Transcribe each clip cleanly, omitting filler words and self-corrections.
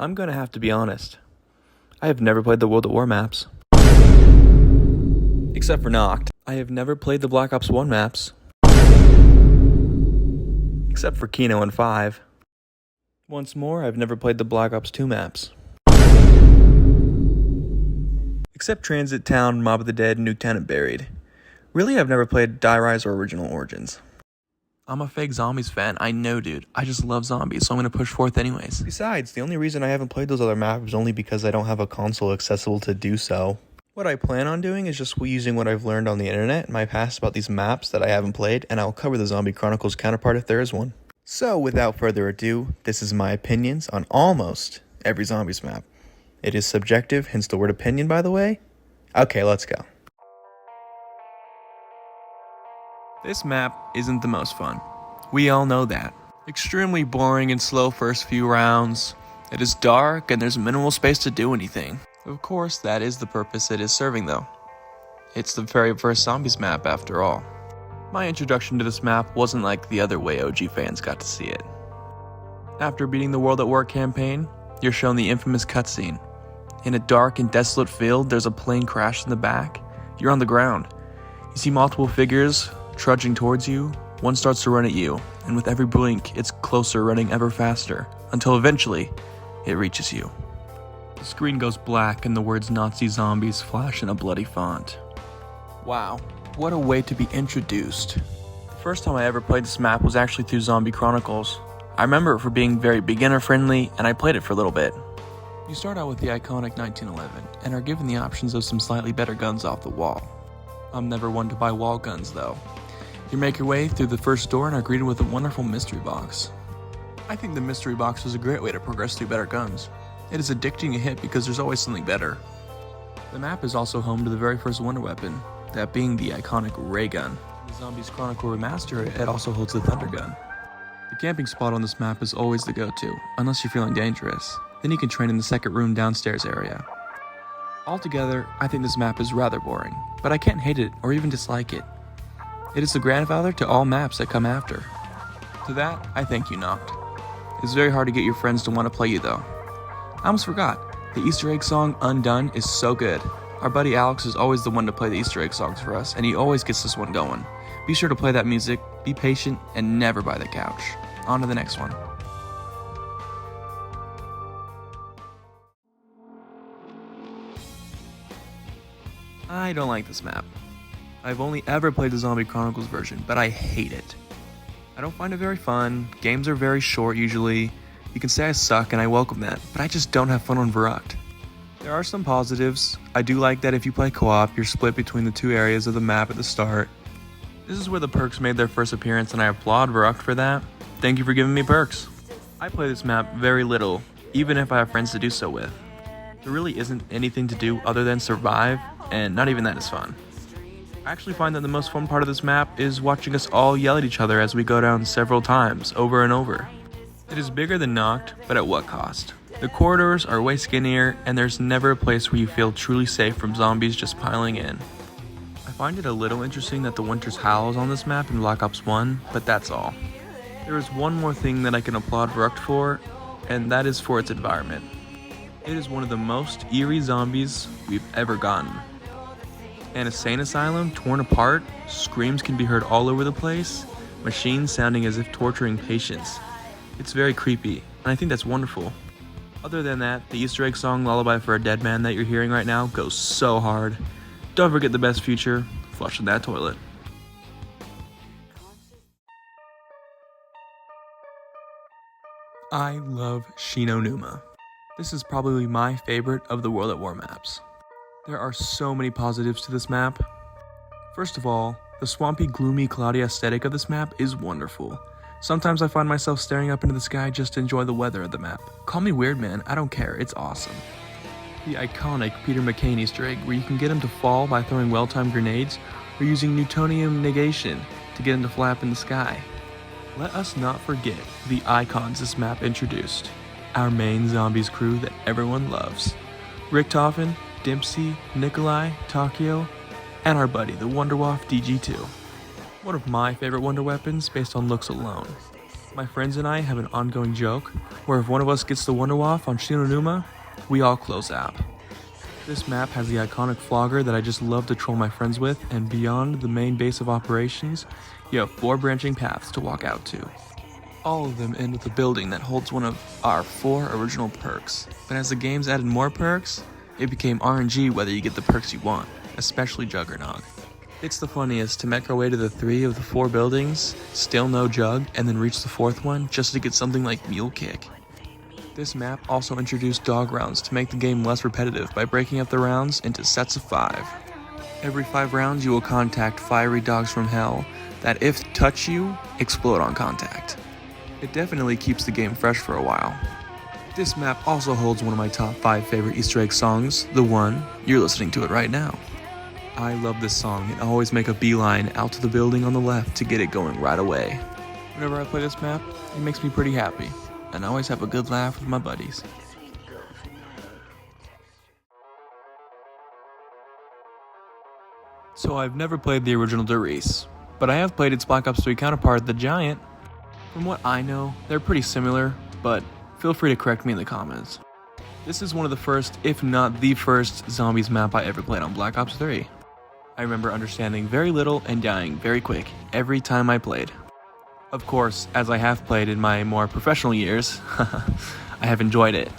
I'm gonna have to be honest. I have never played the World at War maps. Except for Noct. I have never played the Black Ops 1 maps. Except for Kino and 5. Once more, I've never played the Black Ops 2 maps. Except Transit Town, Mob of the Dead, Nuketown, and Buried. Really, I've never played Die Rise or Original Origins. I'm a fake Zombies fan, I know, dude. I just love zombies, so I'm gonna push forth anyways. Besides, the only reason I haven't played those other maps is only because I don't have a console accessible to do so. What I plan on doing is just using what I've learned on the internet in my past about these maps that I haven't played, and I'll cover the Zombie Chronicles counterpart if there is one. So, without further ado, this is my opinions on almost every Zombies map. It is subjective, hence the word opinion, by the way. Okay, let's go. This map isn't the most fun. We all know that. Extremely boring and slow first few rounds. It is dark and there's minimal space to do anything. Of course, that is the purpose it is serving though. It's the very first Zombies map after all. My introduction to this map wasn't like the other way OG fans got to see it. After beating the World at War campaign, you're shown the infamous cutscene. In a dark and desolate field, there's a plane crash in the back. You're on the ground. You see multiple figures trudging towards you. One starts to run at you, and with every blink, it's closer, running ever faster, until eventually, it reaches you. The screen goes black and the words Nazi zombies flash in a bloody font. Wow, what a way to be introduced. The first time I ever played this map was actually through Zombie Chronicles. I remember it for being very beginner friendly, and I played it for a little bit. You start out with the iconic 1911, and are given the options of some slightly better guns off the wall. I'm never one to buy wall guns though. You make your way through the first door and are greeted with a wonderful mystery box. I think the mystery box is a great way to progress through better guns. It is addicting to hit because there's always something better. The map is also home to the very first wonder weapon, that being the iconic ray gun. The Zombies Chronicle Remaster, it also holds the thunder gun. The camping spot on this map is always the go-to, unless you're feeling dangerous. Then you can train in the second room downstairs area. Altogether, I think this map is rather boring, but I can't hate it or even dislike it. It is the grandfather to all maps that come after. To that, I thank you, Noct. It's very hard to get your friends to want to play you though. I almost forgot, the Easter egg song Undone is so good. Our buddy Alex is always the one to play the Easter egg songs for us, and he always gets this one going. Be sure to play that music, be patient, and never buy the couch. On to the next one. I don't like this map. I've only ever played the Zombie Chronicles version, but I hate it. I don't find it very fun, games are very short usually. You can say I suck and I welcome that, but I just don't have fun on Verrückt. There are some positives. I do like that if you play co-op, you're split between the two areas of the map at the start. This is where the perks made their first appearance and I applaud Verrückt for that. Thank you for giving me perks. I play this map very little, even if I have friends to do so with. There really isn't anything to do other than survive, and not even that is fun. I actually find that the most fun part of this map is watching us all yell at each other as we go down several times, over and over. It is bigger than Noct, but at what cost? The corridors are way skinnier, and there's never a place where you feel truly safe from zombies just piling in. I find it a little interesting that the Winter's Howl is on this map in Black Ops 1, but that's all. There is one more thing that I can applaud Verrückt for, and that is for its environment. It is one of the most eerie zombies we've ever gotten. An insane asylum torn apart, screams can be heard all over the place, machines sounding as if torturing patients. It's very creepy, and I think that's wonderful. Other than that, the Easter egg song Lullaby for a Dead Man that you're hearing right now goes so hard. Don't forget the best feature, flushing that toilet. I love Shi No Numa. This is probably my favorite of the World at War maps. There are so many positives to this map. First of all, the swampy, gloomy, cloudy aesthetic of this map is wonderful. Sometimes I find myself staring up into the sky just to enjoy the weather of the map. Call me weird, man, I don't care, it's awesome. The iconic Peter McCain Easter egg where you can get him to fall by throwing well-timed grenades or using Newtonium negation to get him to flap in the sky. Let us not forget the icons this map introduced. Our main zombies crew that everyone loves. Richtofen, Dempsey, Nikolai, Takio, and our buddy, the Wunderwaffe DG2. One of my favorite wonder weapons based on looks alone. My friends and I have an ongoing joke where if one of us gets the Wonder Waff on Shinonuma, we all close out. This map has the iconic flogger that I just love to troll my friends with, and beyond the main base of operations, you have 4 branching paths to walk out to. All of them end with a building that holds one of our 4 original perks, but as the game's added more perks, it became RNG whether you get the perks you want, especially Juggernog. It's the funniest to make our way to the 3 of the 4 buildings, still no Jug, and then reach the 4th one just to get something like Mule Kick. This map also introduced dog rounds to make the game less repetitive by breaking up the rounds into sets of 5. Every 5 rounds you will contact fiery dogs from hell that if touch you, explode on contact. It definitely keeps the game fresh for a while. This map also holds one of my top 5 favorite Easter egg songs, the one you're listening to it right now. I love this song and always make a beeline out to the building on the left to get it going right away. Whenever I play this map, it makes me pretty happy, and I always have a good laugh with my buddies. So I've never played the original Der Riese, but I have played its Black Ops 3 counterpart, the Giant. From what I know, they're pretty similar, but feel free to correct me in the comments. This is one of the first, if not the first, zombies map I ever played on Black Ops 3. I remember understanding very little and dying very quick every time I played. Of course, as I have played in my more professional years, I have enjoyed it.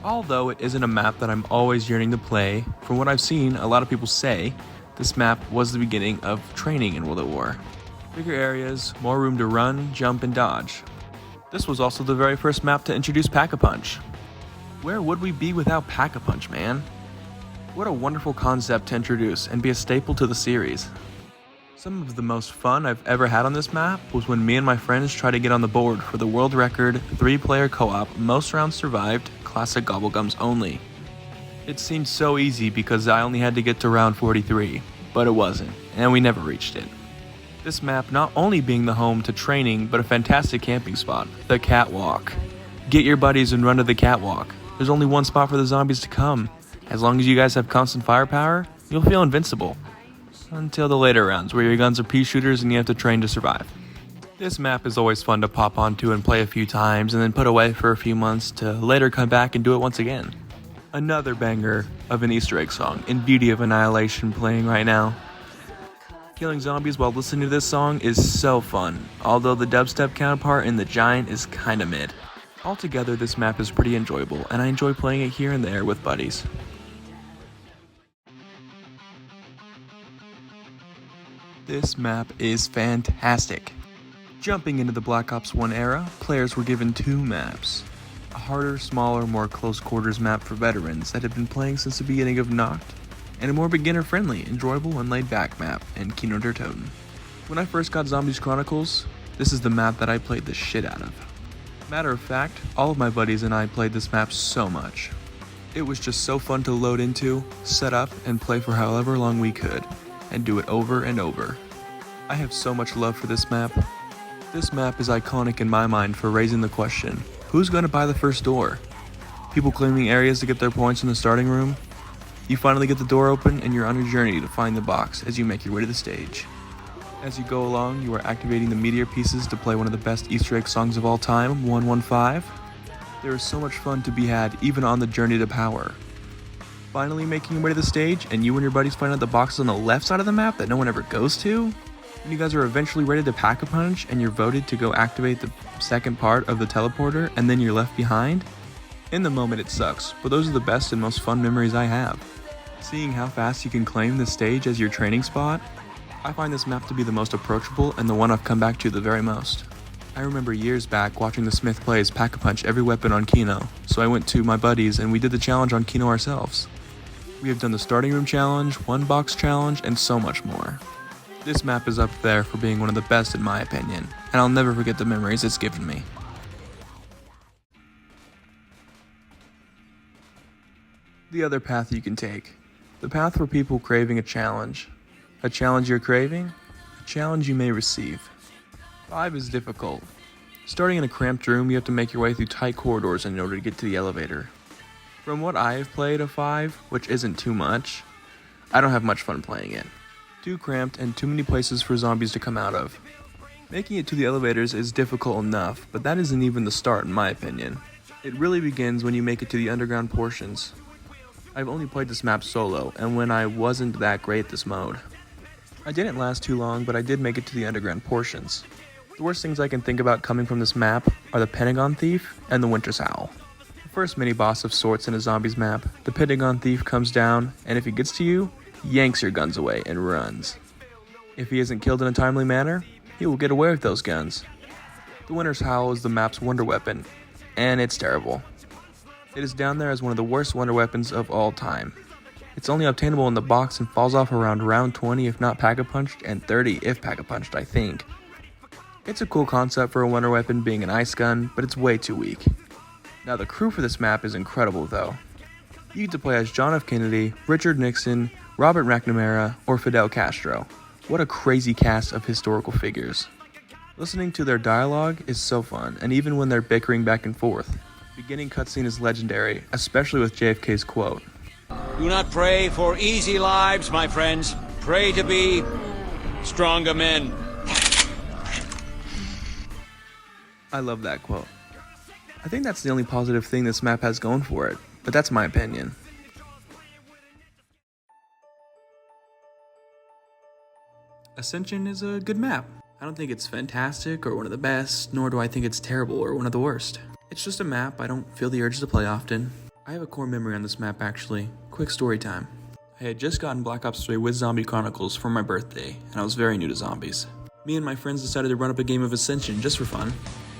Although it isn't a map that I'm always yearning to play, from what I've seen, a lot of people say this map was the beginning of training in World at War. Bigger areas, more room to run, jump, and dodge. This was also the very first map to introduce Pack-a-Punch. Where would we be without Pack-a-Punch, man? What a wonderful concept to introduce and be a staple to the series. Some of the most fun I've ever had on this map was when me and my friends tried to get on the board for the world record 3-player co-op most rounds survived classic Gobblegums only. It seemed so easy because I only had to get to round 43, but it wasn't, and we never reached it. This map not only being the home to training, but a fantastic camping spot, the Catwalk. Get your buddies and run to the Catwalk. There's only one spot for the zombies to come. As long as you guys have constant firepower, you'll feel invincible. Until the later rounds, where your guns are pea shooters and you have to train to survive. This map is always fun to pop onto and play a few times, and then put away for a few months to later come back and do it once again. Another banger of an Easter egg song in Beauty of Annihilation playing right now. Killing zombies while listening to this song is so fun, although the dubstep counterpart in the Giant is kinda mid. Altogether, this map is pretty enjoyable, and I enjoy playing it here and there with buddies. This map is fantastic. Jumping into the Black Ops 1 era, players were given 2 maps. A harder, smaller, more close quarters map for veterans that had been playing since the beginning of Nacht, and a more beginner-friendly, enjoyable, and laid-back map in Kino der Toten. When I first got Zombies Chronicles, this is the map that I played the shit out of. Matter of fact, all of my buddies and I played this map so much. It was just so fun to load into, set up, and play for however long we could, and do it over and over. I have so much love for this map. This map is iconic in my mind for raising the question, who's gonna buy the first door? People claiming areas to get their points in the starting room? You finally get the door open and you're on your journey to find the box as you make your way to the stage. As you go along, you are activating the meteor pieces to play one of the best Easter egg songs of all time, 115. There is so much fun to be had even on the journey to power. Finally making your way to the stage, and you and your buddies find out the box on the left side of the map that no one ever goes to? And you guys are eventually ready to Pack-a-Punch, and you're voted to go activate the second part of the teleporter, and then you're left behind? In the moment it sucks, but those are the best and most fun memories I have. Seeing how fast you can claim the stage as your training spot, I find this map to be the most approachable and the one I've come back to the very most. I remember years back watching the Smith plays Pack-a-Punch every weapon on Kino, so I went to my buddies and we did the challenge on Kino ourselves. We have done the starting room challenge, 1-box challenge, and so much more. This map is up there for being one of the best in my opinion, and I'll never forget the memories it's given me. The other path you can take. The path for people craving a challenge. A challenge you're craving? A challenge you may receive. 5 is difficult. Starting in a cramped room, you have to make your way through tight corridors in order to get to the elevator. From what I have played of 5, which isn't too much, I don't have much fun playing it. Too cramped and too many places for zombies to come out of. Making it to the elevators is difficult enough, but that isn't even the start in my opinion. It really begins when you make it to the underground portions. I've only played this map solo, and when I wasn't that great at this mode. I didn't last too long, but I did make it to the underground portions. The worst things I can think about coming from this map are the Pentagon Thief and the Winter's Howl. The first mini-boss of sorts in a zombies map, the Pentagon Thief comes down, and if he gets to you, yanks your guns away and runs. If he isn't killed in a timely manner, he will get away with those guns. The Winter's Howl is the map's wonder weapon, and it's terrible. It is down there as one of the worst wonder weapons of all time. It's only obtainable in the box and falls off around round 20 if not pack-a-punched, and 30 if pack-a-punched, I think. It's a cool concept for a wonder weapon being an ice gun, but it's way too weak. Now the crew for this map is incredible though. You get to play as John F. Kennedy, Richard Nixon, Robert McNamara, or Fidel Castro. What a crazy cast of historical figures. Listening to their dialogue is so fun, and even when they're bickering back and forth. The beginning cutscene is legendary, especially with JFK's quote. Do not pray for easy lives, my friends. Pray to be stronger men. I love that quote. I think that's the only positive thing this map has going for it, but that's my opinion. Ascension is a good map. I don't think it's fantastic or one of the best, nor do I think it's terrible or one of the worst. It's just a map I don't feel the urge to play often. I have a core memory on this map actually. Quick story time. I had just gotten Black Ops 3 with Zombie Chronicles for my birthday, and I was very new to zombies. Me and my friends decided to run up a game of Ascension just for fun.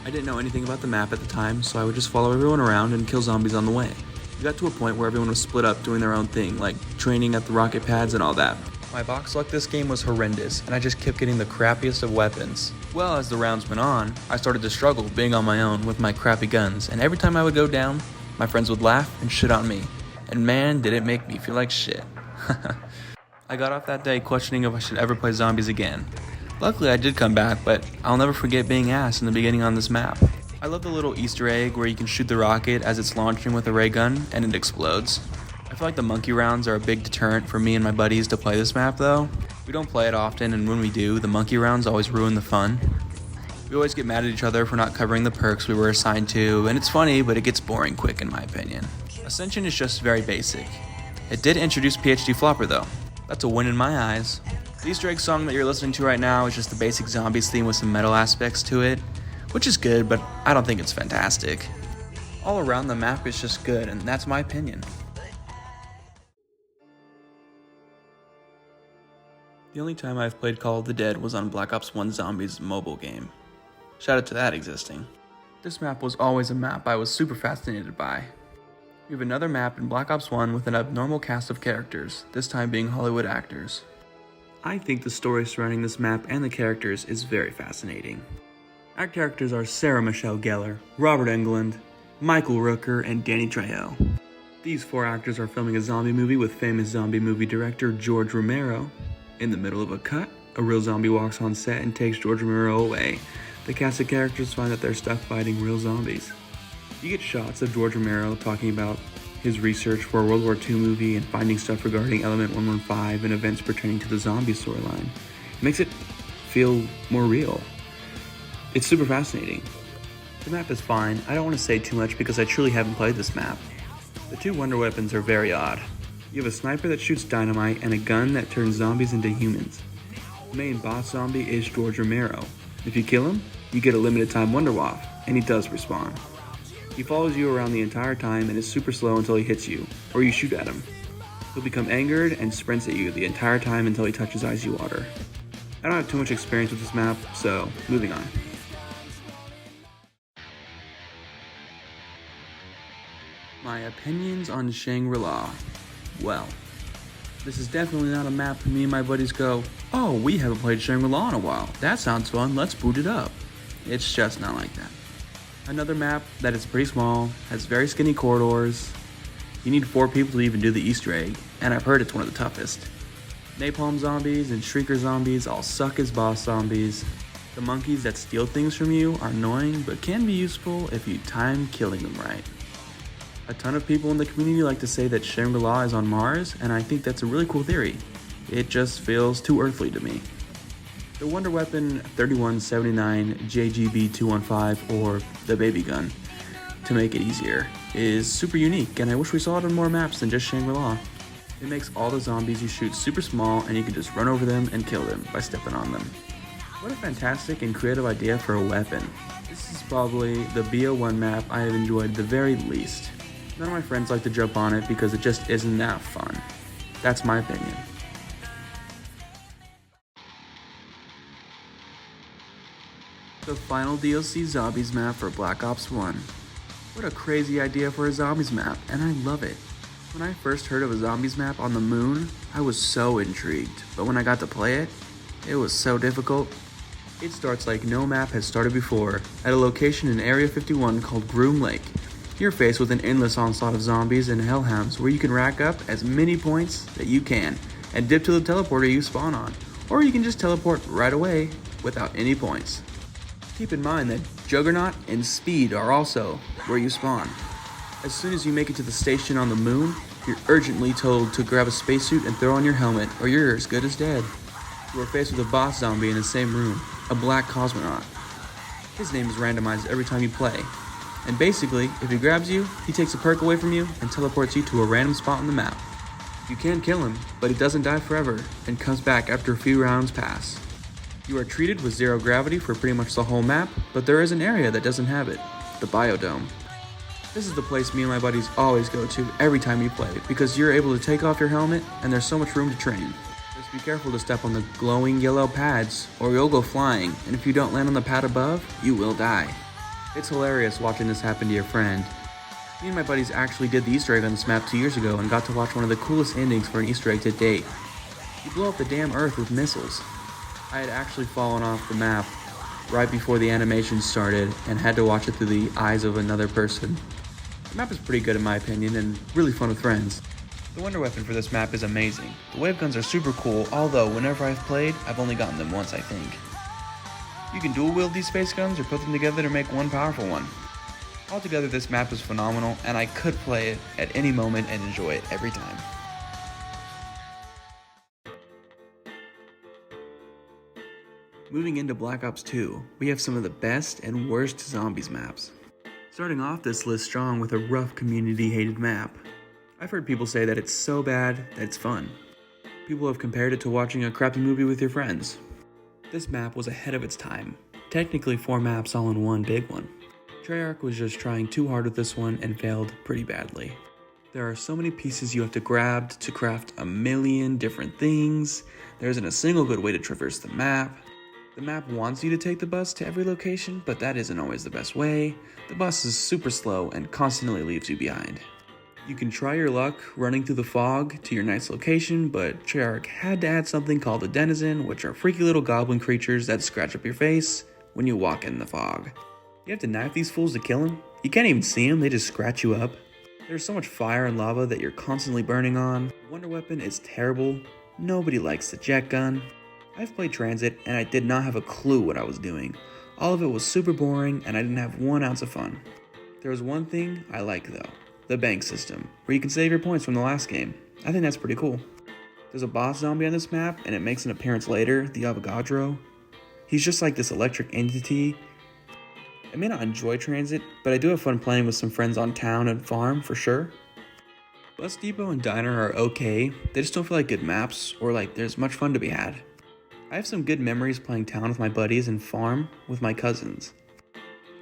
I didn't know anything about the map at the time, so I would just follow everyone around and kill zombies on the way. We got to a point where everyone was split up doing their own thing, like training at the rocket pads and all that. My box luck this game was horrendous, and I just kept getting the crappiest of weapons. Well, as the rounds went on, I started to struggle being on my own with my crappy guns, and every time I would go down, my friends would laugh and shit on me. And man, did it make me feel like shit. I got off that day questioning if I should ever play zombies again. Luckily I did come back, but I'll never forget being ass in the beginning on this map. I love the little Easter egg where you can shoot the rocket as it's launching with a ray gun and it explodes. I feel like the monkey rounds are a big deterrent for me and my buddies to play this map though. We don't play it often, and when we do, the monkey rounds always ruin the fun. We always get mad at each other for not covering the perks we were assigned to, and it's funny, but it gets boring quick in my opinion. Ascension is just very basic. It did introduce PhD Flopper though. That's a win in my eyes. The Easter egg song that you're listening to right now is just the basic zombies theme with some metal aspects to it, which is good, but I don't think it's fantastic. All around the map is just good, and that's my opinion. The only time I've played Call of the Dead was on Black Ops 1 Zombies mobile game. Shout out to that existing. This map was always a map I was super fascinated by. We have another map in Black Ops 1 with an abnormal cast of characters, this time being Hollywood actors. I think the story surrounding this map and the characters is very fascinating. Our characters are Sarah Michelle Gellar, Robert Englund, Michael Rooker, and Danny Trejo. These four actors are filming a zombie movie with famous zombie movie director George Romero. In the middle of a cut, a real zombie walks on set and takes George Romero away. The cast of characters find that they're stuck fighting real zombies. You get shots of George Romero talking about his research for a World War II movie and finding stuff regarding Element 115 and events pertaining to the zombie storyline. It makes it feel more real. It's super fascinating. The map is fine. I don't want to say too much because I truly haven't played this map. The two wonder weapons are very odd. You have a sniper that shoots dynamite and a gun that turns zombies into humans. The main boss zombie is George Romero. If you kill him, you get a limited time Wonder Waff, and he does respawn. He follows you around the entire time and is super slow until he hits you, or you shoot at him. He'll become angered and sprints at you the entire time until he touches icy water. I don't have too much experience with this map, so moving on. My opinions on Shangri-La. Well, this is definitely not a map me and my buddies go, oh, we haven't played Shangri-La in a while. That sounds fun, let's boot it up. It's just not like that. Another map that is pretty small, has very skinny corridors. You need 4 people to even do the Easter egg, and I've heard it's one of the toughest. Napalm zombies and shrieker zombies all suck as boss zombies. The monkeys that steal things from you are annoying, but can be useful if you time killing them right. A ton of people in the community like to say that Shangri-La is on Mars, and I think that's a really cool theory. It just feels too earthly to me. The Wonder Weapon 3179 JGB215, or the baby gun, to make it easier, is super unique, and I wish we saw it on more maps than just Shangri-La. It makes all the zombies you shoot super small, and you can just run over them and kill them by stepping on them. What a fantastic and creative idea for a weapon. This is probably the BO1 map I have enjoyed the very least. None of my friends like to jump on it because it just isn't that fun. That's my opinion. The final DLC Zombies map for Black Ops 1. What a crazy idea for a Zombies map, and I love it. When I first heard of a Zombies map on the moon, I was so intrigued, but when I got to play it, it was so difficult. It starts like no map has started before, at a location in Area 51 called Groom Lake. You're faced with an endless onslaught of zombies and hellhounds where you can rack up as many points that you can and dip to the teleporter you spawn on, or you can just teleport right away without any points. Keep in mind that Juggernaut and Speed are also where you spawn. As soon as you make it to the station on the moon, you're urgently told to grab a spacesuit and throw on your helmet, or you're as good as dead. You are faced with a boss zombie in the same room, a black cosmonaut. His name is randomized every time you play, and basically, if he grabs you, he takes a perk away from you and teleports you to a random spot on the map. You can kill him, but he doesn't die forever and comes back after a few rounds pass. You are treated with zero gravity for pretty much the whole map, but there is an area that doesn't have it, the Biodome. This is the place me and my buddies always go to every time we play, because you're able to take off your helmet and there's so much room to train. Just be careful to step on the glowing yellow pads, or you'll go flying, and if you don't land on the pad above, you will die. It's hilarious watching this happen to your friend. Me and my buddies actually did the Easter egg on this map 2 years ago and got to watch one of the coolest endings for an Easter egg to date. You blow up the damn Earth with missiles. I had actually fallen off the map right before the animation started and had to watch it through the eyes of another person. The map is pretty good in my opinion and really fun with friends. The Wonder Weapon for this map is amazing. The wave guns are super cool, although whenever I've played, I've only gotten them once I think. You can dual wield these space guns or put them together to make one powerful one. Altogether this map is phenomenal and I could play it at any moment and enjoy it every time. Moving into Black Ops 2, we have some of the best and worst zombies maps. Starting off this list strong with a rough community-hated map. I've heard people say that it's so bad that it's fun. People have compared it to watching a crappy movie with your friends. This map was ahead of its time. Technically 4 maps all in one big one. Treyarch was just trying too hard with this one and failed pretty badly. There are so many pieces you have to grab to craft a million different things. There isn't a single good way to traverse the map. The map wants you to take the bus to every location, but that isn't always the best way. The bus is super slow and constantly leaves you behind. You can try your luck running through the fog to your next location, but Treyarch had to add something called the Denizen, which are freaky little goblin creatures that scratch up your face when you walk in the fog. You have to knife these fools to kill them. You can't even see them, they just scratch you up. There's so much fire and lava that you're constantly burning on. Wonder Weapon is terrible. Nobody likes the jet gun. I've played Transit and I did not have a clue what I was doing. All of it was super boring and I didn't have 1 ounce of fun. There was one thing I like though, the bank system, where you can save your points from the last game. I think that's pretty cool. There's a boss zombie on this map and it makes an appearance later, the Avogadro. He's just like this electric entity. I may not enjoy Transit, but I do have fun playing with some friends on town and farm for sure. Bus Depot and Diner are okay, they just don't feel like good maps or like there's much fun to be had. I have some good memories playing town with my buddies and farm with my cousins.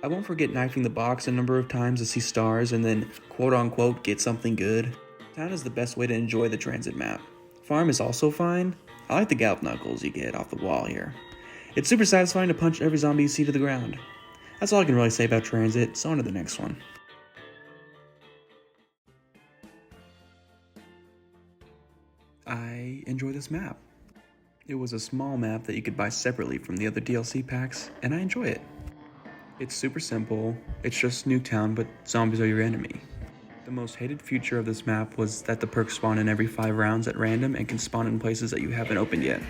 I won't forget knifing the box a number of times to see stars and then quote-unquote get something good. Town is the best way to enjoy the Transit map. Farm is also fine. I like the gallop knuckles you get off the wall here. It's super satisfying to punch every zombie you see to the ground. That's all I can really say about Transit, so on to the next one. I enjoy this map. It was a small map that you could buy separately from the other DLC packs, and I enjoy it. It's super simple, it's just Nuketown, but zombies are your enemy. The most hated feature of this map was that the perks spawn in every 5 rounds at random and can spawn in places that you haven't opened yet.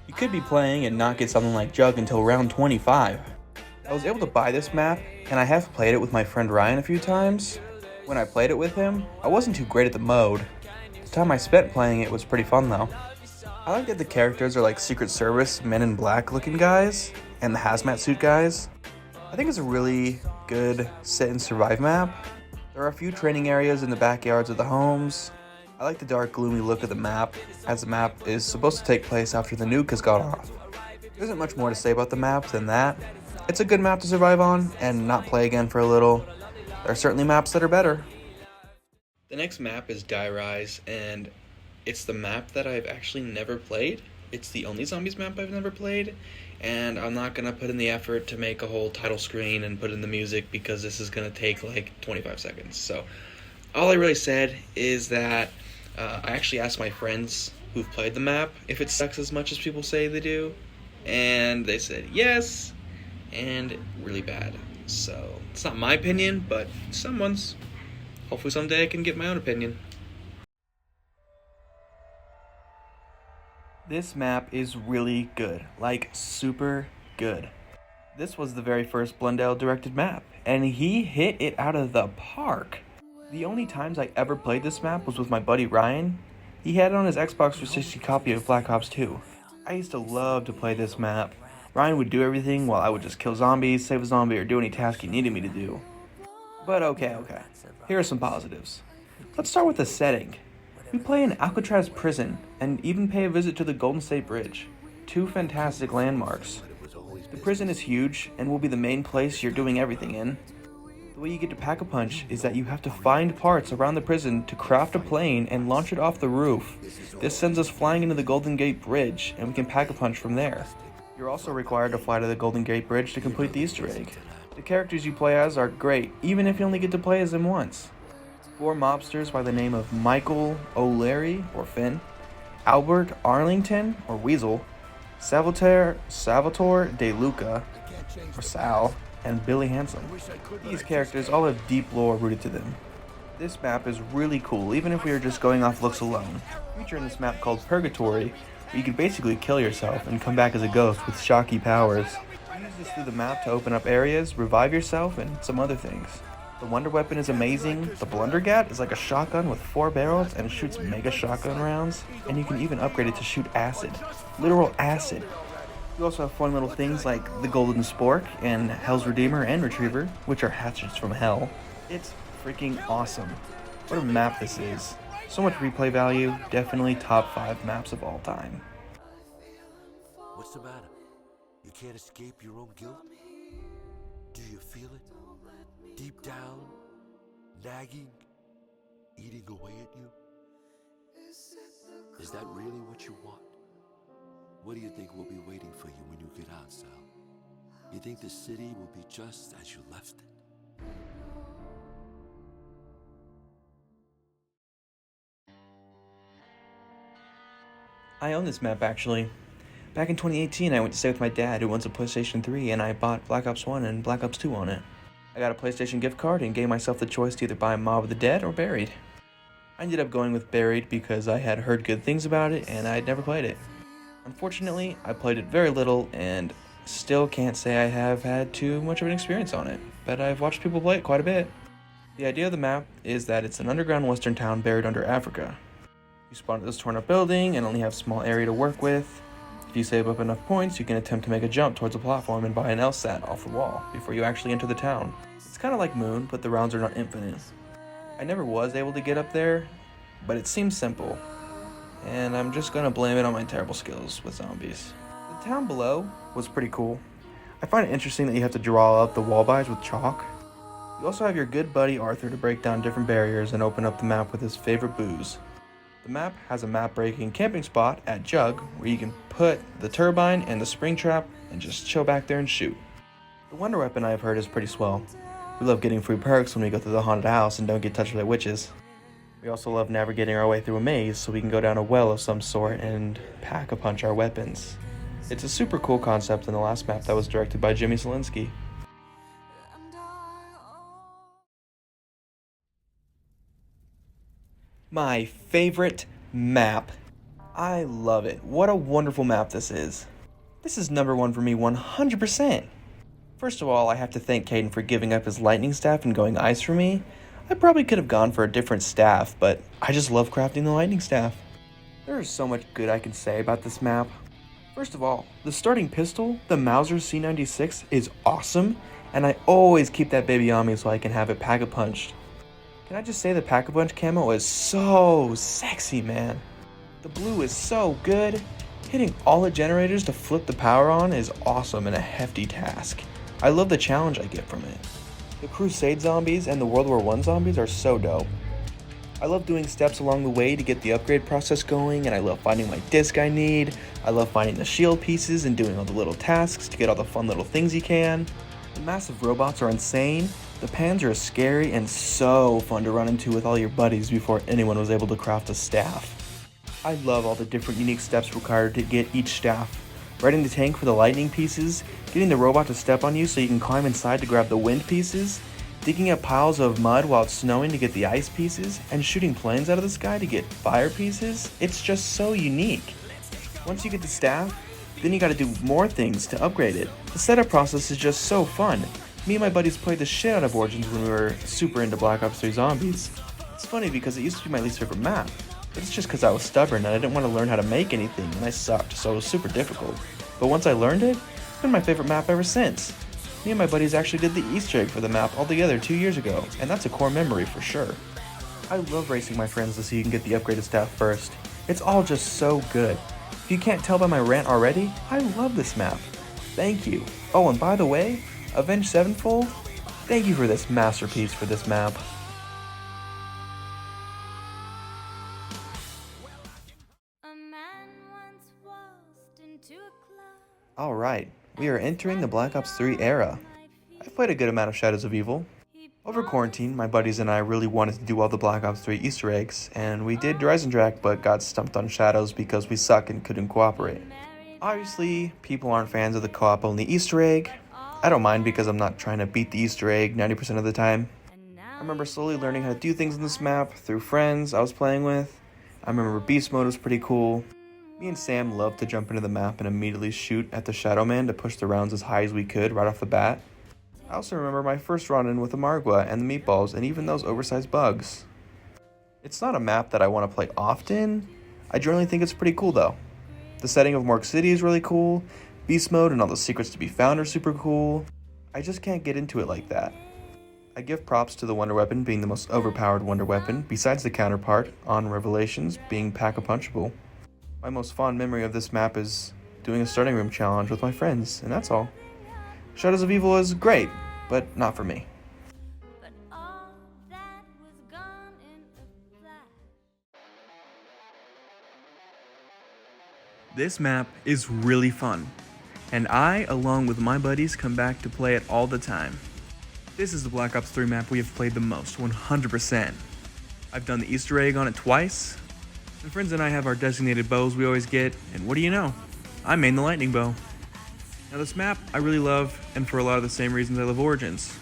You could be playing and not get something like Jug until round 25. I was able to buy this map, and I have played it with my friend Ryan a few times. When I played it with him, I wasn't too great at the mode. The time I spent playing it was pretty fun though. I like that the characters are like Secret Service, Men in Black looking guys, and the hazmat suit guys. I think it's a really good sit and survive map. There are a few training areas in the backyards of the homes. I like the dark, gloomy look of the map, as the map is supposed to take place after the nuke has gone off. There isn't much more to say about the map than that. It's a good map to survive on and not play again for a little. There are certainly maps that are better. The next map is Die Rise, and it's the map that I've actually never played. It's the only zombies map I've never played, and I'm not going to put in the effort to make a whole title screen and put in the music because this is going to take like 25 seconds. So all I really said is that I actually asked my friends who've played the map if it sucks as much as people say they do, and they said yes, and really bad. So it's not my opinion, but someone's. Hopefully someday I can get my own opinion. This map is really good, like super good. This was the very first Blundell directed map, and he hit it out of the park. The only times I ever played this map was with my buddy Ryan. He had it on his Xbox 360 copy of Black Ops 2. I used to love to play this map. Ryan would do everything while I would just kill zombies, save a zombie, or do any task he needed me to do. But okay. Here are some positives. Let's start with the setting. We play in Alcatraz prison and even pay a visit to the Golden State Bridge. Two fantastic landmarks. The prison is huge and will be the main place you're doing everything in. The way you get to Pack-a-Punch is that you have to find parts around the prison to craft a plane and launch it off the roof. This sends us flying into the Golden Gate Bridge, and we can Pack-a-Punch from there. You're also required to fly to the Golden Gate Bridge to complete the Easter egg. The characters you play as are great, even if you only get to play as them once. 4 mobsters by the name of Michael O'Leary, or Finn, Albert Arlington, or Weasel, Salvatore De Luca, or Sal, and Billy Handsome. These characters all have deep lore rooted to them. This map is really cool, even if we are just going off looks alone. We feature in this map called Purgatory, where you can basically kill yourself and come back as a ghost with shocky powers. You use this through the map to open up areas, revive yourself, and some other things. The Wonder Weapon is amazing. The Blundergat is like a shotgun with 4 barrels and shoots mega shotgun rounds, and you can even upgrade it to shoot acid. Literal acid. You also have fun little things like the Golden Spork and Hell's Redeemer and Retriever, which are hatchets from hell. It's freaking awesome. What a map this is. So much replay value, definitely top 5 maps of all time. What's the matter? You can't escape your own guilt? Do you feel it? Deep down, nagging, eating away at you? Is that really what you want? What do you think will be waiting for you when you get out, Sal? You think the city will be just as you left it? I own this map actually. Back in 2018, I went to stay with my dad who owns a PlayStation 3 and I bought Black Ops 1 and Black Ops 2 on it. I got a PlayStation gift card and gave myself the choice to either buy Mob of the Dead or Buried. I ended up going with Buried because I had heard good things about it and I had never played it. Unfortunately, I played it very little and still can't say I have had too much of an experience on it, but I've watched people play it quite a bit. The idea of the map is that it's an underground western town buried under Africa. You spawn at this torn up building and only have a small area to work with. If you save up enough points, you can attempt to make a jump towards a platform and buy an LSAT off the wall before you actually enter the town. It's kind of like Moon, but the rounds are not infinite. I never was able to get up there, but it seems simple, and I'm just gonna blame it on my terrible skills with zombies. The town below was pretty cool. I find it interesting that you have to draw up the wall buys with chalk. You also have your good buddy Arthur to break down different barriers and open up the map with his favorite booze. The map has a map-breaking camping spot at Jug where you can put the turbine and the spring trap and just chill back there and shoot. The Wonder Weapon I've heard is pretty swell. We love getting free perks when we go through the haunted house and don't get touched by witches. We also love navigating our way through a maze so we can go down a well of some sort and pack-a-punch our weapons. It's a super cool concept in the last map that was directed by Jimmy Selinsky. My favorite map. I love it. What a wonderful map this is. This is number 1 for me 100%. First of all, I have to thank Caden for giving up his lightning staff and going ice for me. I probably could have gone for a different staff, but I just love crafting the lightning staff. There is so much good I can say about this map. First of all, the starting pistol, the Mauser C96, is awesome, and I always keep that baby on me so I can have it Pack-a-Punched. Can I just say the Pack-a-Punch camo is so sexy, man. The blue is so good. Hitting all the generators to flip the power on is awesome and a hefty task. I love the challenge I get from it. The Crusade zombies and the World War I zombies are so dope. I love doing steps along the way to get the upgrade process going, and I love finding my disc I need. I love finding the shield pieces and doing all the little tasks to get all the fun little things you can. The massive robots are insane. The pans are scary and so fun to run into with all your buddies before anyone was able to craft a staff. I love all the different unique steps required to get each staff. Riding the tank for the lightning pieces, getting the robot to step on you so you can climb inside to grab the wind pieces, digging up piles of mud while it's snowing to get the ice pieces, and shooting planes out of the sky to get fire pieces. It's just so unique. Once you get the staff, then you gotta do more things to upgrade it. The setup process is just so fun. Me and my buddies played the shit out of Origins when we were super into Black Ops 3 Zombies. It's funny because it used to be my least favorite map, but it's just because I was stubborn and I didn't want to learn how to make anything and I sucked, so it was super difficult. But once I learned it, it's been my favorite map ever since. Me and my buddies actually did the Easter egg for the map all together 2 years ago, and that's a core memory for sure. I love racing my friends to see you can get the upgraded staff first. It's all just so good. If you can't tell by my rant already, I love this map. Thank you. Oh, and by the way, Avenged Sevenfold, thank you for this masterpiece for this map. Alright, we are entering the Black Ops 3 era. I've played a good amount of Shadows of Evil. Over quarantine, my buddies and I really wanted to do all the Black Ops 3 Easter eggs, and we did Dreisendrack but got stumped on Shadows because we suck and couldn't cooperate. Obviously, people aren't fans of the co-op only Easter egg. I don't mind because I'm not trying to beat the Easter egg 90% of the time. I remember slowly learning how to do things in this map through friends I was playing with. I remember Beast Mode was pretty cool. Me and Sam loved to jump into the map and immediately shoot at the Shadow Man to push the rounds as high as we could right off the bat. I also remember my first run-in with the Margwa and the Meatballs and even those oversized bugs. It's not a map that I want to play often. I generally think it's pretty cool though. The setting of Morgue City is really cool. Beast Mode and all the secrets to be found are super cool. I just can't get into it like that. I give props to the Wonder Weapon being the most overpowered Wonder Weapon, besides the counterpart, on Revelations, being Pack-a-Punchable. My most fond memory of this map is doing a starting room challenge with my friends, and that's all. Shadows of Evil is great, but not for me. This map is really fun, and I, along with my buddies, come back to play it all the time. This is the Black Ops 3 map we have played the most, 100%. I've done the Easter egg on it twice. My friends and I have our designated bows we always get, and what do you know? I main the lightning bow. Now this map I really love, and for a lot of the same reasons I love Origins.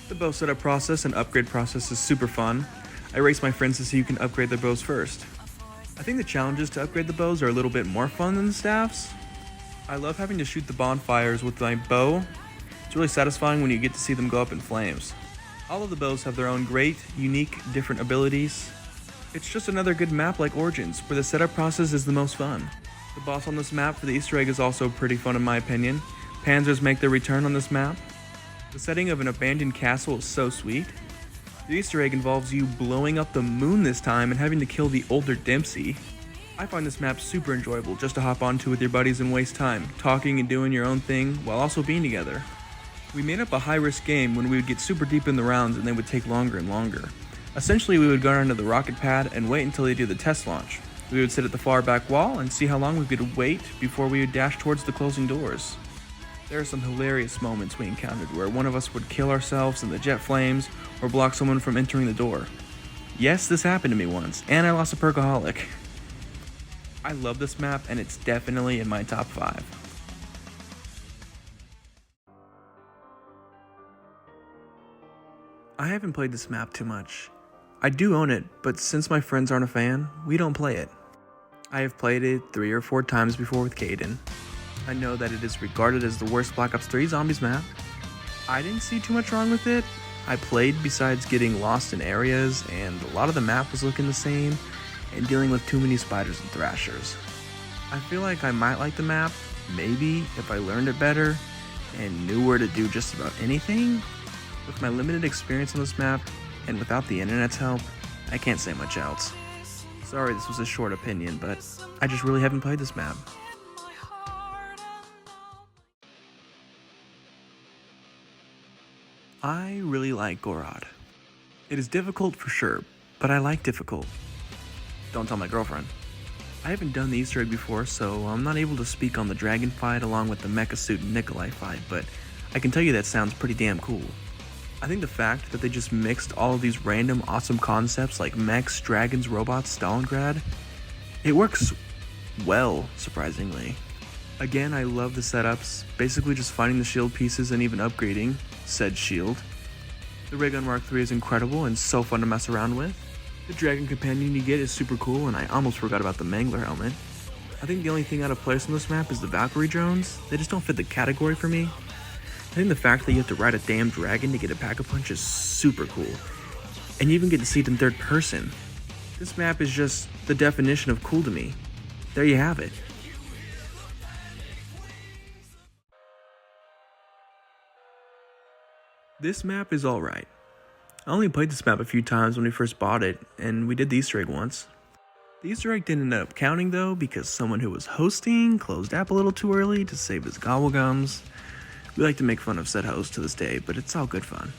The bow setup process and upgrade process is super fun. I race my friends to see who can upgrade their bows first. I think the challenges to upgrade the bows are a little bit more fun than the staffs. I love having to shoot the bonfires with my bow. It's really satisfying when you get to see them go up in flames. All of the bows have their own great, unique, different abilities. It's just another good map like Origins, where the setup process is the most fun. The boss on this map for the Easter egg is also pretty fun in my opinion. Panzers make their return on this map. The setting of an abandoned castle is so sweet. The Easter egg involves you blowing up the moon this time and having to kill the older Dempsey. I find this map super enjoyable just to hop onto with your buddies and waste time, talking and doing your own thing while also being together. We made up a high-risk game when we would get super deep in the rounds and they would take longer and longer. Essentially, we would go onto the rocket pad and wait until they do the test launch. We would sit at the far back wall and see how long we could wait before we would dash towards the closing doors. There are some hilarious moments we encountered where one of us would kill ourselves in the jet flames or block someone from entering the door. Yes, this happened to me once, and I lost a Perkaholic. I love this map, and it's definitely in my top 5. I haven't played this map too much. I do own it, but since my friends aren't a fan, we don't play it. I have played it 3 or 4 times before with Caden. I know that it is regarded as the worst Black Ops 3 Zombies map. I didn't see too much wrong with it. I played besides getting lost in areas, and a lot of the map was looking the same. and dealing with too many spiders and thrashers. I feel like I might like the map, maybe, if I learned it better and knew where to do just about anything. With my limited experience on this map, and without the internet's help, I can't say much else. Sorry this was a short opinion, but I just really haven't played this map. I really like Gorod. It is difficult for sure, but I like difficult. Don't tell my girlfriend. I haven't done the Easter egg before, so I'm not able to speak on the dragon fight along with the Mecha Suit and Nikolai fight, but I can tell you that sounds pretty damn cool. I think the fact that they just mixed all of these random awesome concepts like mechs, dragons, robots, Stalingrad, it works well, surprisingly. Again, I love the setups, basically just finding the shield pieces and even upgrading said shield. The Ray Gun Mark III is incredible and so fun to mess around with. The Dragon Companion you get is super cool, and I almost forgot about the Mangler helmet. I think the only thing out of place on this map is the Valkyrie drones. They just don't fit the category for me. I think the fact that you have to ride a damn dragon to get a Pack-a-Punch is super cool. And you even get to see it in third person. This map is just the definition of cool to me. There you have it. This map is alright. I only played this map a few times when we first bought it, and we did the Easter egg once. The Easter egg didn't end up counting though, because someone who was hosting closed app a little too early to save his gobblegums. We like to make fun of said host to this day, but it's all good fun.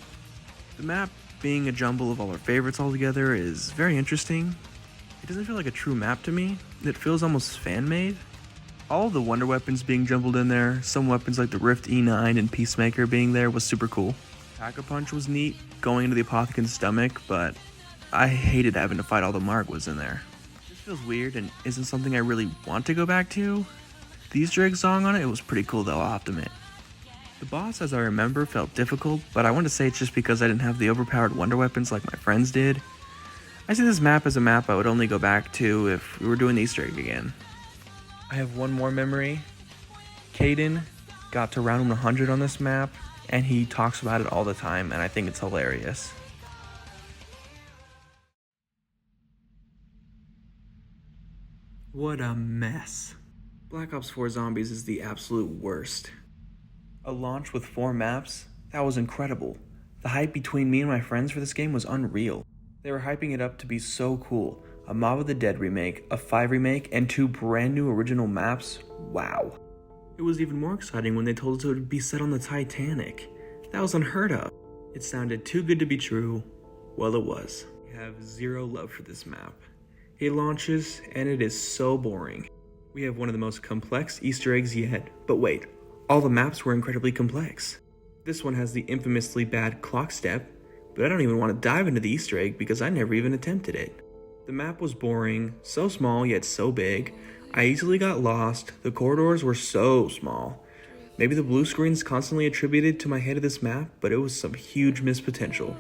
The map, being a jumble of all our favorites all together, is very interesting. It doesn't feel like a true map to me. It feels almost fan-made. All of the wonder weapons being jumbled in there, some weapons like the Rift E9 and Peacemaker being there was super cool. Pack-a-Punch was neat, going into the Apothecan's stomach, but I hated having to fight all the Margwas in there. This feels weird and isn't something I really want to go back to. The Easter egg song on it was pretty cool though, I'll have to admit. The boss, as I remember, felt difficult, but I want to say it's just because I didn't have the overpowered wonder weapons like my friends did. I see this map as a map I would only go back to if we were doing the Easter egg again. I have one more memory. Caden got to round 100 on this map, and he talks about it all the time, and I think it's hilarious. What a mess. Black Ops 4 Zombies is the absolute worst. A launch with 4 maps? That was incredible. The hype between me and my friends for this game was unreal. They were hyping it up to be so cool. A Mob of the Dead remake, a 5 remake, and 2 brand new original maps? Wow. It was even more exciting when they told us it would be set on the Titanic. That was unheard of. It sounded too good to be true. Well, it was. I have zero love for this map. It launches, and it is so boring. We have one of the most complex Easter eggs yet, but wait, all the maps were incredibly complex. This one has the infamously bad clock step, but I don't even want to dive into the Easter egg because I never even attempted it. The map was boring, so small yet so big. I easily got lost, the corridors were so small. Maybe the blue screen's constantly attributed to my hate of this map, but it was some huge missed potential.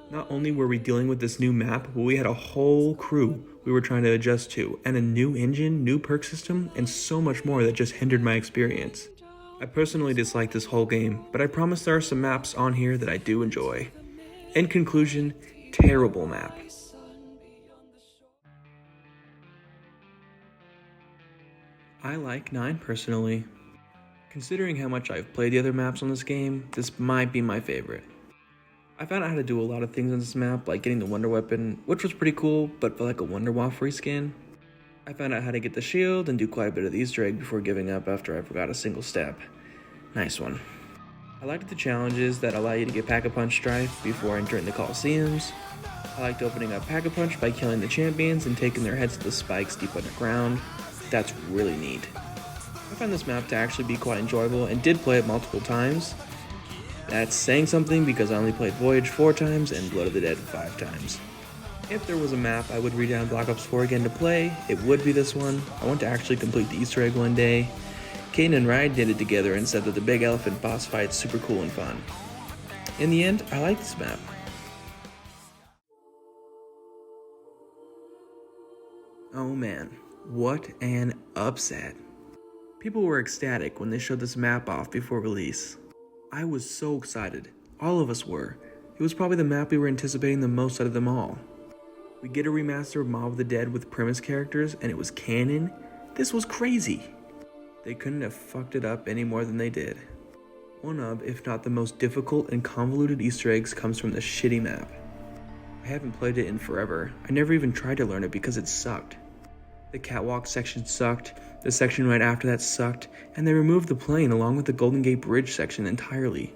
Not only were we dealing with this new map, but we had a whole crew we were trying to adjust to, and a new engine, new perk system, and so much more that just hindered my experience. I personally dislike this whole game, but I promise there are some maps on here that I do enjoy. In conclusion, terrible map. I like 9 personally. Considering how much I've played the other maps on this game, this might be my favorite. I found out how to do a lot of things on this map, like getting the Wonder Weapon, which was pretty cool, but felt like a Wonder Waff reskin. I found out how to get the shield and do quite a bit of the Easter egg before giving up after I forgot a single step. Nice one. I liked the challenges that allow you to get Pack-a-Punch Strife before entering the Coliseums. I liked opening up Pack-a-Punch by killing the champions and taking their heads to the spikes deep underground. That's really neat. I found this map to actually be quite enjoyable and did play it multiple times. That's saying something because I only played Voyage 4 times and Blood of the Dead 5 times. If there was a map I would redown Black Ops 4 again to play, it would be this one. I want to actually complete the Easter egg one day. Caden and Ryan did it together and said that the big elephant boss fight's super cool and fun. In the end, I like this map. Oh man, what an upset. People were ecstatic when they showed this map off before release. I was so excited. All of us were. It was probably the map we were anticipating the most out of them all. We get a remaster of Mob of the Dead with premise characters and it was canon. This was crazy. They couldn't have fucked it up any more than they did. One of, if not the most difficult and convoluted Easter eggs comes from the shitty map. I haven't played it in forever. I never even tried to learn it because it sucked. The catwalk section sucked, the section right after that sucked, and they removed the plane along with the Golden Gate Bridge section entirely.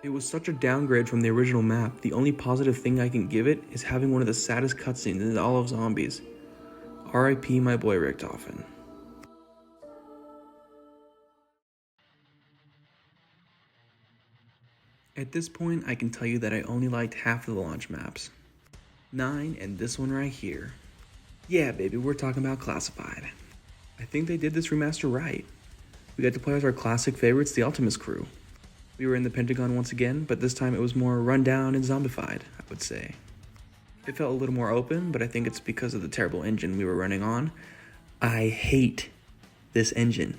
It was such a downgrade from the original map. The only positive thing I can give it is having one of the saddest cutscenes in all of Zombies. R.I.P. my boy Richtofen. At this point, I can tell you that I only liked half of the launch maps. 9 and this one right here. Yeah, baby, we're talking about Classified. I think they did this remaster right. We got to play as our classic favorites, the Ultimus crew. We were in the Pentagon once again, but this time it was more rundown and zombified, I would say. It felt a little more open, but I think it's because of the terrible engine we were running on. I hate this engine.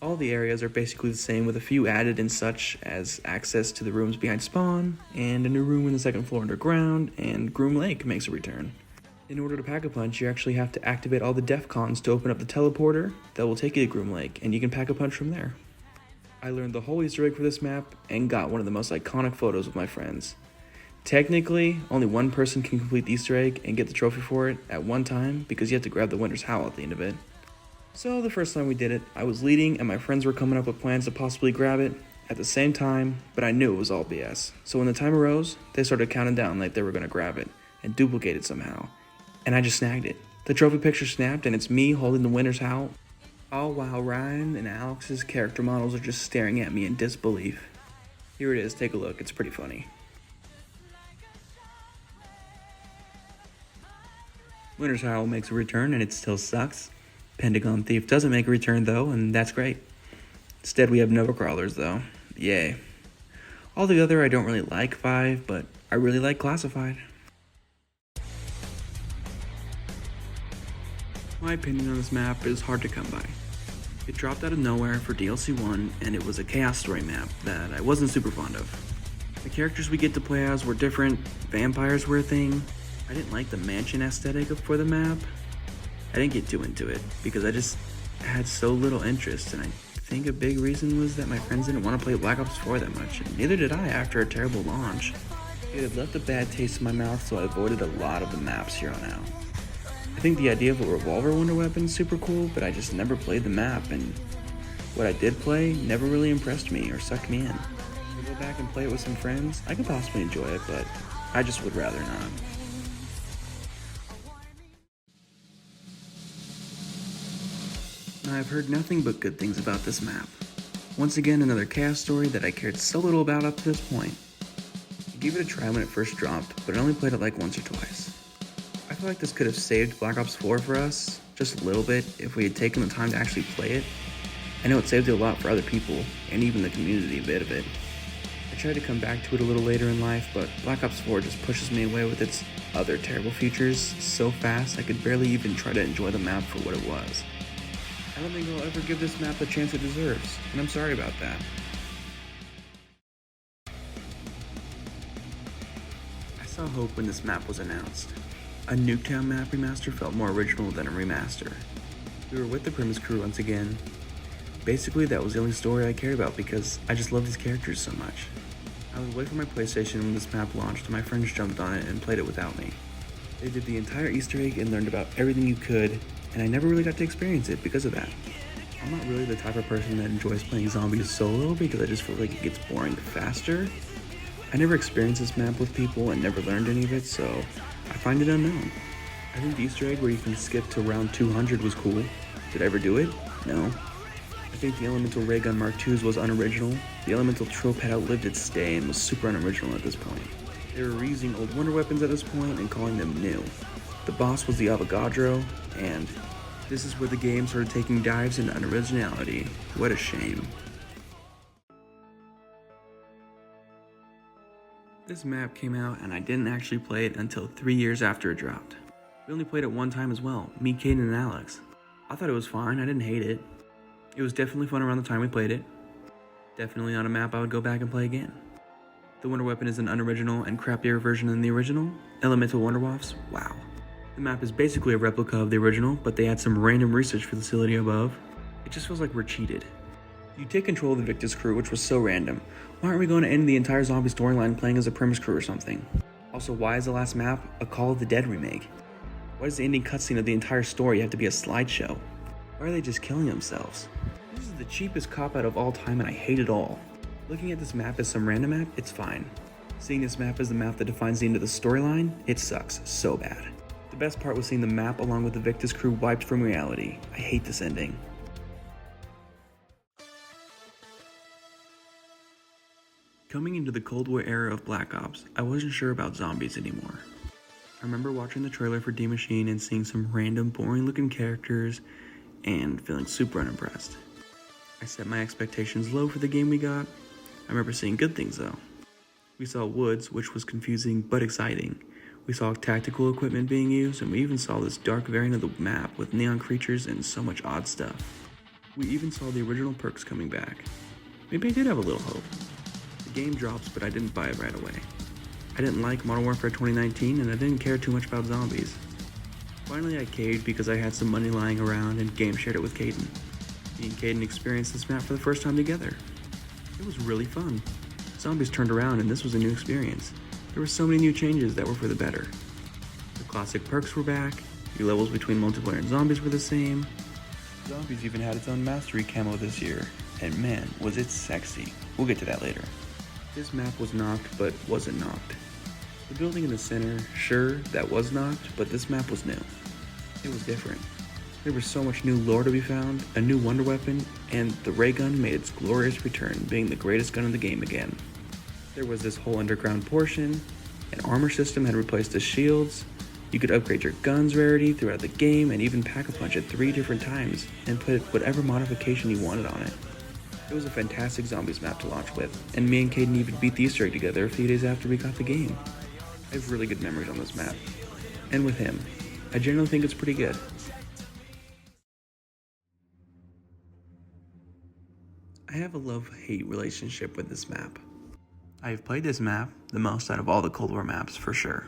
All the areas are basically the same with a few added and such as access to the rooms behind spawn, and a new room in the second floor underground, and Groom Lake makes a return. In order to Pack-a-Punch, you actually have to activate all the DEFCONs to open up the teleporter that will take you to Groom Lake, and you can Pack-a-Punch from there. I learned the whole Easter egg for this map, and got one of the most iconic photos with my friends. Technically, only one person can complete the Easter egg and get the trophy for it at one time, because you have to grab the Winter's Howl at the end of it. So the first time we did it, I was leading and my friends were coming up with plans to possibly grab it at the same time, but I knew it was all BS. So when the time arose, they started counting down like they were going to grab it and duplicate it somehow. And I just snagged it. The trophy picture snapped and it's me holding the Winter's Howl, all while Ryan and Alex's character models are just staring at me in disbelief. Here it is, take a look, it's pretty funny. Winter's Howl makes a return and it still sucks. Pentagon Thief doesn't make a return though, and that's great. Instead we have Nova Crawlers though. Yay. Altogether I don't really like 5, but I really like Classified. My opinion on this map is hard to come by. It dropped out of nowhere for DLC 1, and it was a Chaos Story map that I wasn't super fond of. The characters we get to play as were different, vampires were a thing. I didn't like the mansion aesthetic for the map. I didn't get too into it because I just had so little interest, and I think a big reason was that my friends didn't want to play Black Ops 4 that much, and neither did I after a terrible launch. It had left a bad taste in my mouth, so I avoided a lot of the maps here on out. I think the idea of a revolver wonder weapon is super cool, but I just never played the map, and what I did play never really impressed me or sucked me in. To go back and play it with some friends, I could possibly enjoy it, but I just would rather not. I've heard nothing but good things about this map. Once again, another Chaos Story that I cared so little about up to this point. I gave it a try when it first dropped, but I only played it like once or twice. I feel like this could have saved Black Ops 4 for us, just a little bit, if we had taken the time to actually play it. I know it saved it a lot for other people, and even the community a bit of it. I tried to come back to it a little later in life, but Black Ops 4 just pushes me away with its other terrible features so fast I could barely even try to enjoy the map for what it was. I don't think I'll ever give this map the chance it deserves, and I'm sorry about that. I saw hope when this map was announced. A Nuketown map remaster felt more original than a remaster. We were with the Primus crew once again. Basically, that was the only story I cared about because I just love these characters so much. I was away from my PlayStation when this map launched and my friends jumped on it and played it without me. They did the entire Easter egg and learned about everything you could, and I never really got to experience it because of that. I'm not really the type of person that enjoys playing zombies solo because I just feel like it gets boring faster. I never experienced this map with people and never learned any of it, so I find it unknown. I think the Easter egg where you can skip to round 200 was cool. Did I ever do it? No. I think the Elemental Ray Gun Mark IIs was unoriginal. The Elemental Trope had outlived its stay and was super unoriginal at this point. They were reusing old wonder weapons at this point and calling them new. The boss was the Avogadro, and this is where the game started taking dives into unoriginality. What a shame. This map came out and I didn't actually play it until 3 years after it dropped. We only played it one time as well, me, Caden, and Alex. I thought it was fine, I didn't hate it. It was definitely fun around the time we played it. Definitely on a map I would go back and play again. The wonder weapon is an unoriginal and crappier version than the original. Elemental Wonder Waffs, wow. The map is basically a replica of the original, but they add some random research facility above. It just feels like we're cheated. You take control of the Victus crew, which was so random. Why aren't we going to end the entire zombie storyline playing as a premise crew or something? Also, why is the last map a Call of the Dead remake? Why does the ending cutscene of the entire story have to be a slideshow? Why are they just killing themselves? This is the cheapest cop-out of all time and I hate it all. Looking at this map as some random map, it's fine. Seeing this map as the map that defines the end of the storyline, it sucks so bad. The best part was seeing the map along with the Victus crew wiped from reality. I hate this ending. Coming into the Cold War era of Black Ops, I wasn't sure about zombies anymore. I remember watching the trailer for D Machine and seeing some random boring looking characters and feeling super unimpressed. I set my expectations low for the game we got. I remember seeing good things though. We saw woods, which was confusing but exciting. We saw tactical equipment being used, and we even saw this dark variant of the map with neon creatures and so much odd stuff. We even saw the original perks coming back. Maybe I did have a little hope. The game drops, but I didn't buy it right away. I didn't like Modern Warfare 2019, and I didn't care too much about zombies. Finally, I caved because I had some money lying around and game shared it with Caden. Me and Caden experienced this map for the first time together. It was really fun. Zombies turned around and this was a new experience. There were so many new changes that were for the better. The classic perks were back, the levels between multiplayer and zombies were the same. Zombies even had its own mastery camo this year, and man, was it sexy. We'll get to that later. This map was knocked, but wasn't knocked. The building in the center, sure, that was knocked, but this map was new. It was different. There was so much new lore to be found, a new wonder weapon, and the ray gun made its glorious return, being the greatest gun in the game again. There was this whole underground portion, an armor system had replaced the shields, you could upgrade your gun's rarity throughout the game and even pack a punch at 3 different times and put whatever modification you wanted on it. It was a fantastic zombies map to launch with, and me and Caden even beat the Easter egg together a few days after we got the game. I have really good memories on this map, and with him. I generally think it's pretty good. I have a love-hate relationship with this map. I have played this map the most out of all the Cold War maps for sure.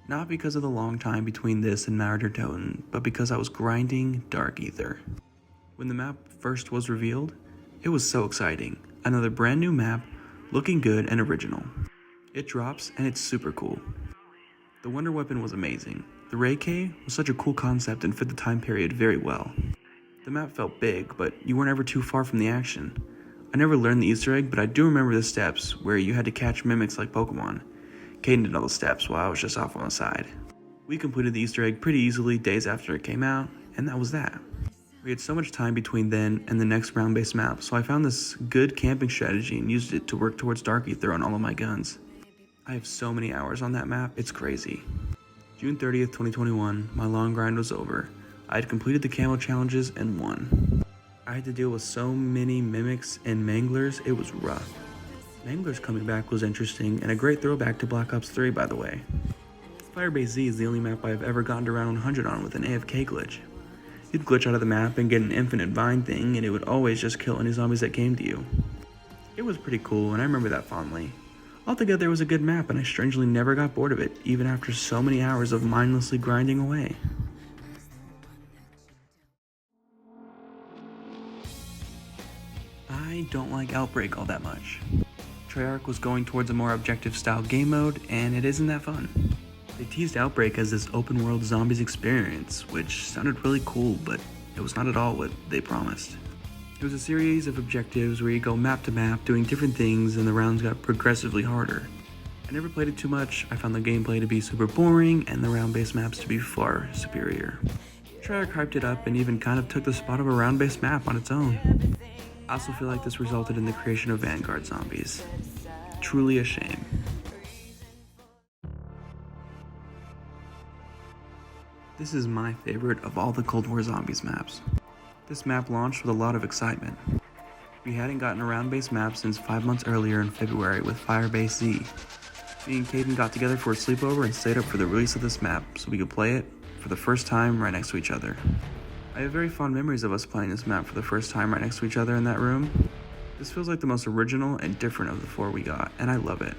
Not because of the long time between this and Mauer der Toten, but because I was grinding Dark Aether. When the map first was revealed, it was so exciting. Another brand new map, looking good and original. It drops and it's super cool. The wonder weapon was amazing. The Ray K was such a cool concept and fit the time period very well. The map felt big, but you weren't ever too far from the action. I never learned the Easter egg, but I do remember the steps where you had to catch mimics like Pokemon. Caden did all the steps while I was just off on the side. We completed the Easter egg pretty easily days after it came out, and that was that. We had so much time between then and the next round-based map, so I found this good camping strategy and used it to work towards Dark Aether on all of my guns. I have so many hours on that map, it's crazy. June 30th, 2021, my long grind was over. I had completed the camo challenges and won. I had to deal with so many mimics and manglers, it was rough. Manglers coming back was interesting and a great throwback to Black Ops 3 by the way. Firebase Z is the only map I have ever gotten to round 100 on with an AFK glitch. You'd glitch out of the map and get an infinite vine thing and it would always just kill any zombies that came to you. It was pretty cool and I remember that fondly. Altogether it was a good map and I strangely never got bored of it even after so many hours of mindlessly grinding away. I don't like Outbreak all that much. Treyarch was going towards a more objective style game mode and it isn't that fun. They teased Outbreak as this open world zombies experience, which sounded really cool, but it was not at all what they promised. It was a series of objectives where you go map to map doing different things and the rounds got progressively harder. I never played it too much, I found the gameplay to be super boring and the round-based maps to be far superior. Treyarch hyped it up and even kind of took the spot of a round-based map on its own. I also feel like this resulted in the creation of Vanguard zombies. Truly a shame. This is my favorite of all the Cold War Zombies maps. This map launched with a lot of excitement. We hadn't gotten a round-based map since 5 months earlier in February with Firebase Z. Me and Caden got together for a sleepover and stayed up for the release of this map so we could play it for the first time right next to each other. I have very fond memories of us playing this map for the first time right next to each other in that room. This feels like the most original and different of the 4 we got, and I love it.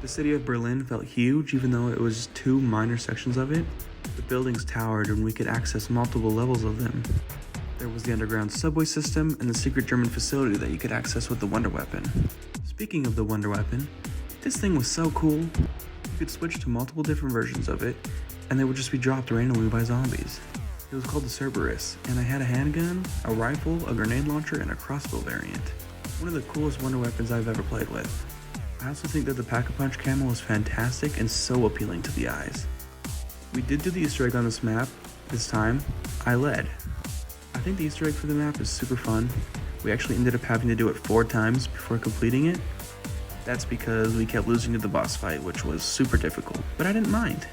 The city of Berlin felt huge even though it was two minor sections of it. The buildings towered and we could access multiple levels of them. There was the underground subway system and the secret German facility that you could access with the Wonder Weapon. Speaking of the Wonder Weapon, this thing was so cool. You could switch to multiple different versions of it and they would just be dropped randomly by zombies. It was called the Cerberus, and I had a handgun, a rifle, a grenade launcher, and a crossbow variant. One of the coolest Wonder Weapons I've ever played with. I also think that the Pack-a-Punch camo was fantastic and so appealing to the eyes. We did do the Easter egg on this map. This time, I led. I think the Easter egg for the map is super fun. We actually ended up having to do it 4 times before completing it. That's because we kept losing to the boss fight, which was super difficult, but I didn't mind.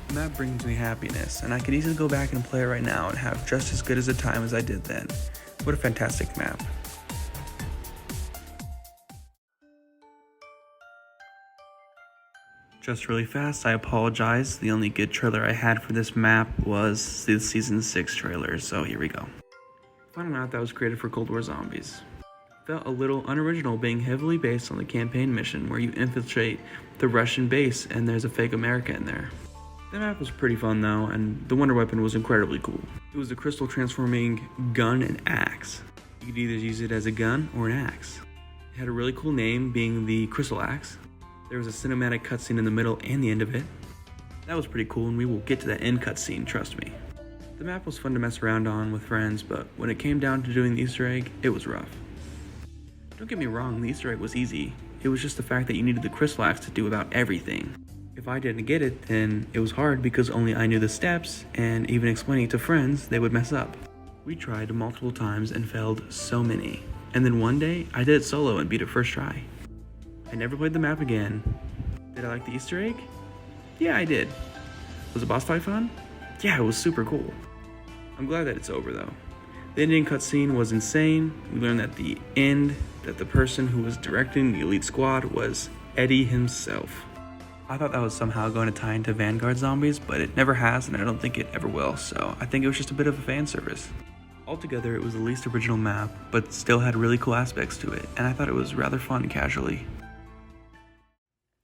The map brings me happiness, and I could easily go back and play it right now and have just as good as a time as I did then. What a fantastic map. Just really fast, I apologize. The only good trailer I had for this map was the Season 6 trailer, so here we go. Final map that was created for Cold War Zombies. Felt a little unoriginal being heavily based on the campaign mission where you infiltrate the Russian base and there's a fake America in there. The map was pretty fun though, and the Wonder Weapon was incredibly cool. It was a crystal transforming gun and axe. You could either use it as a gun or an axe. It had a really cool name, being the Crystal Axe. There was a cinematic cutscene in the middle and the end of it. That was pretty cool, and we will get to that end cutscene, trust me. The map was fun to mess around on with friends, but when it came down to doing the Easter egg, it was rough. Don't get me wrong, the Easter egg was easy. It was just the fact that you needed the Crystal Axe to do about everything. If I didn't get it, then it was hard because only I knew the steps, and even explaining it to friends, they would mess up. We tried multiple times and failed so many. And then one day, I did it solo and beat it first try. I never played the map again. Did I like the Easter egg? Yeah, I did. Was the boss fight fun? Yeah, it was super cool. I'm glad that it's over though. The ending cutscene was insane. We learned at the end that the person who was directing the elite squad was Eddie himself. I thought that was somehow going to tie into Vanguard Zombies, but it never has and I don't think it ever will, so I think it was just a bit of a fan service. Altogether, it was the least original map, but still had really cool aspects to it, and I thought it was rather fun casually.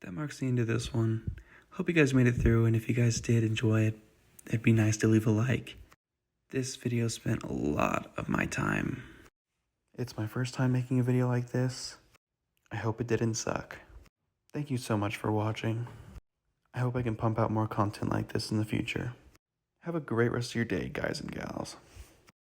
That marks the end of this one. Hope you guys made it through, and if you guys did enjoy it, it'd be nice to leave a like. This video spent a lot of my time. It's my first time making a video like this. I hope it didn't suck. Thank you so much for watching. I hope I can pump out more content like this in the future. Have a great rest of your day, guys and gals.